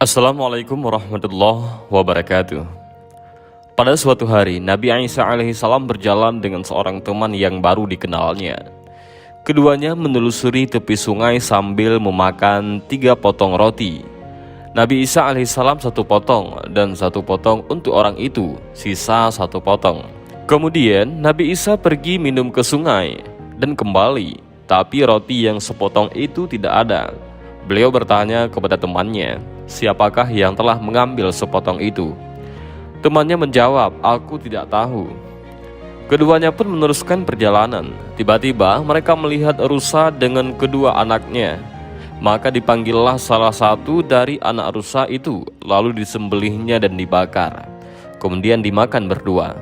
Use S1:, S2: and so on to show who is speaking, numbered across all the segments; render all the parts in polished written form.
S1: Assalamualaikum warahmatullahi wabarakatuh. Pada suatu hari, Nabi Isa alaihissalam berjalan dengan seorang teman yang baru dikenalnya. Keduanya menelusuri tepi sungai sambil memakan 3 potong roti. Nabi Isa alaihissalam 1 potong dan 1 potong untuk orang itu, sisa 1 potong. Kemudian Nabi Isa pergi minum ke sungai dan kembali, tapi roti yang sepotong itu tidak ada. Beliau bertanya kepada temannya, siapakah yang telah mengambil sepotong itu? Temannya menjawab, aku tidak tahu. Keduanya pun meneruskan perjalanan. Tiba-tiba mereka melihat rusa dengan kedua anaknya. Maka dipanggillah salah satu dari anak rusa itu, lalu disembelihnya dan dibakar. Kemudian dimakan berdua.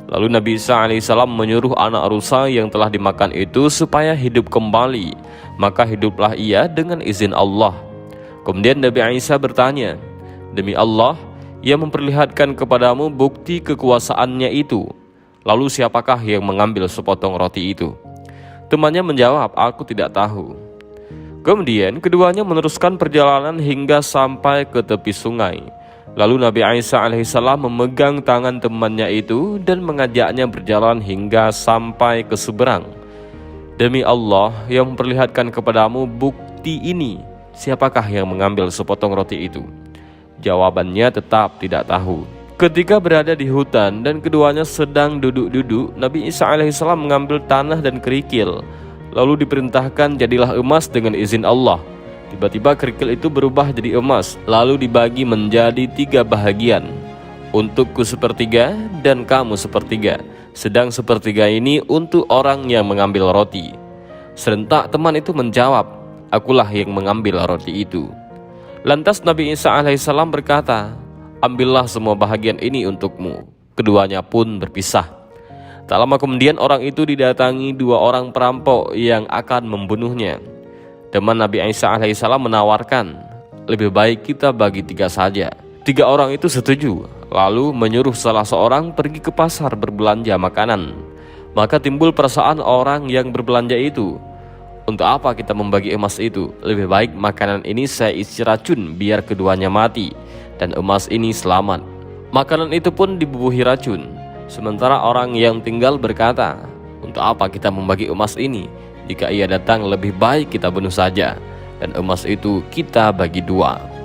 S1: Lalu Nabi Isa alaihissalam menyuruh anak rusa yang telah dimakan itu supaya hidup kembali. Maka hiduplah ia dengan izin Allah. Kemudian Nabi Isa bertanya, demi Allah, ia memperlihatkan kepadamu bukti kekuasaannya itu. Lalu siapakah yang mengambil sepotong roti itu? Temannya menjawab, aku tidak tahu. Kemudian keduanya meneruskan perjalanan hingga sampai ke tepi sungai. Lalu Nabi Isa alaihissalam memegang tangan temannya itu dan mengajaknya berjalan hingga sampai ke seberang. Demi Allah yang memperlihatkan kepadamu bukti ini, siapakah yang mengambil sepotong roti itu? Jawabannya tetap tidak tahu. Ketika berada di hutan dan keduanya sedang duduk-duduk, Nabi Isa alaihissalam mengambil tanah dan kerikil. Lalu diperintahkan jadilah emas dengan izin Allah. Tiba-tiba kerikil itu berubah jadi emas, lalu dibagi menjadi 3 bahagian. Untukku sepertiga dan kamu sepertiga. Sedang sepertiga ini untuk orang yang mengambil roti. Serentak teman itu menjawab, akulah yang mengambil roti itu. Lantas Nabi Isa alaihissalam berkata, ambillah semua bahagian ini untukmu. Keduanya pun berpisah. Tak lama kemudian orang itu didatangi 2 orang perampok yang akan membunuhnya. Teman Nabi Isa alaihissalam menawarkan, lebih baik kita bagi 3 saja. 3 orang itu setuju, lalu menyuruh salah seorang pergi ke pasar berbelanja makanan. Maka timbul perasaan orang yang berbelanja itu, untuk apa kita membagi emas itu? Lebih baik makanan ini saya isi racun biar keduanya mati, dan emas ini selamat. Makanan itu pun dibubuhi racun. Sementara orang yang tinggal berkata, untuk apa kita membagi emas ini? Jika ia datang lebih baik kita bunuh saja, dan emas itu kita bagi 2.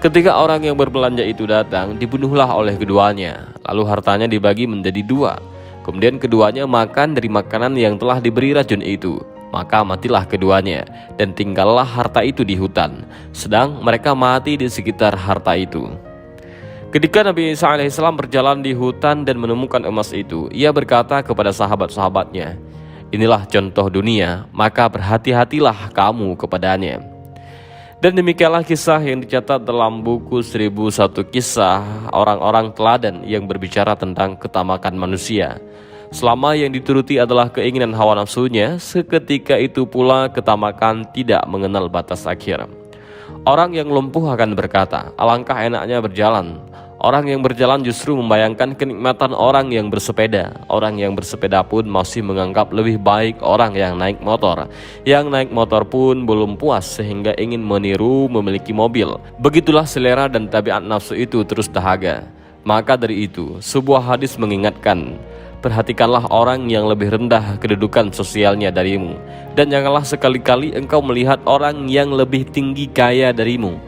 S1: Ketika orang yang berbelanja itu datang, dibunuhlah oleh keduanya. Lalu hartanya dibagi menjadi 2. Kemudian keduanya makan dari makanan yang telah diberi racun itu. Maka matilah keduanya, dan tinggallah harta itu di hutan. Sedang mereka mati di sekitar harta itu. Ketika Nabi Isa alaihissalam berjalan di hutan dan menemukan emas itu, ia berkata kepada sahabat-sahabatnya, inilah contoh dunia, maka berhati-hatilah kamu kepadanya. Dan demikianlah kisah yang dicatat dalam buku 1001 kisah orang-orang teladan yang berbicara tentang ketamakan manusia. Selama yang dituruti adalah keinginan hawa nafsunya, seketika itu pula ketamakan tidak mengenal batas akhir. Orang yang lumpuh akan berkata, alangkah enaknya berjalan. Orang yang berjalan justru membayangkan kenikmatan orang yang bersepeda. Orang yang bersepeda pun masih menganggap lebih baik orang yang naik motor. Yang naik motor pun belum puas sehingga ingin meniru memiliki mobil. Begitulah selera dan tabiat nafsu itu terus dahaga. Maka dari itu, sebuah hadis mengingatkan, perhatikanlah orang yang lebih rendah kedudukan sosialnya darimu, dan janganlah sekali-kali engkau melihat orang yang lebih tinggi kaya darimu.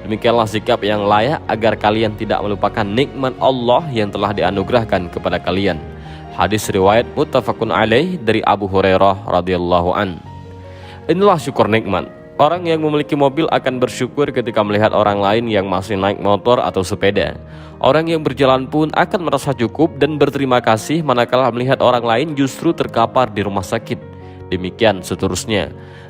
S1: Demikianlah sikap yang layak agar kalian tidak melupakan nikmat Allah yang telah dianugerahkan kepada kalian. Hadis riwayat muttafaqun alaih dari Abu Hurairah radhiyallahu an. Inilah syukur nikmat. Orang yang memiliki mobil akan bersyukur ketika melihat orang lain yang masih naik motor atau sepeda. Orang yang berjalan pun akan merasa cukup dan berterima kasih manakala melihat orang lain justru terkapar di rumah sakit. Demikian seterusnya.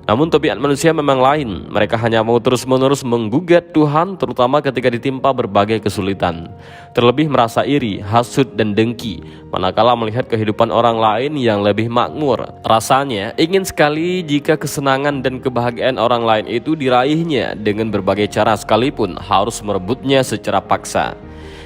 S1: Namun tabiat manusia memang lain. Mereka hanya mau terus-menerus menggugat Tuhan, terutama ketika ditimpa berbagai kesulitan. Terlebih merasa iri, hasut dan dengki manakala melihat kehidupan orang lain yang lebih makmur. Rasanya ingin sekali jika kesenangan dan kebahagiaan orang lain itu diraihnya dengan berbagai cara, sekalipun harus merebutnya secara paksa.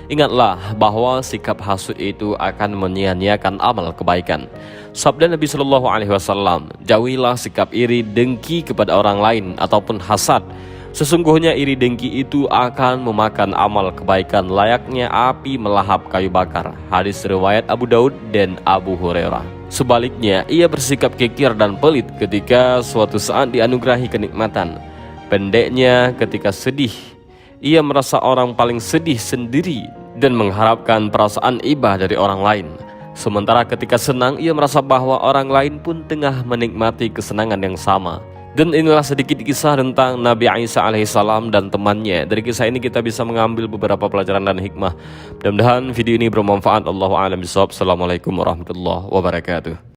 S1: Ingatlah bahwa sikap hasud itu akan menyia-nyiakan amal kebaikan. Sabda Nabi SAW, jauhilah sikap iri, dengki kepada orang lain ataupun hasad. Sesungguhnya iri dengki itu akan memakan amal kebaikan layaknya api melahap kayu bakar. Hadis riwayat Abu Daud dan Abu Hurairah. Sebaliknya, ia bersikap kikir dan pelit ketika suatu saat dianugerahi kenikmatan. Pendeknya, ketika sedih, ia merasa orang paling sedih sendiri dan mengharapkan perasaan iba dari orang lain. Sementara ketika senang, ia merasa bahwa orang lain pun tengah menikmati kesenangan yang sama. Dan inilah sedikit kisah tentang Nabi Isa alaihissalam dan temannya. Dari kisah ini kita bisa mengambil beberapa pelajaran dan hikmah. Mudah-mudahan video ini bermanfaat. Allahu a'lam bishawab. Assalamualaikum warahmatullahi wabarakatuh.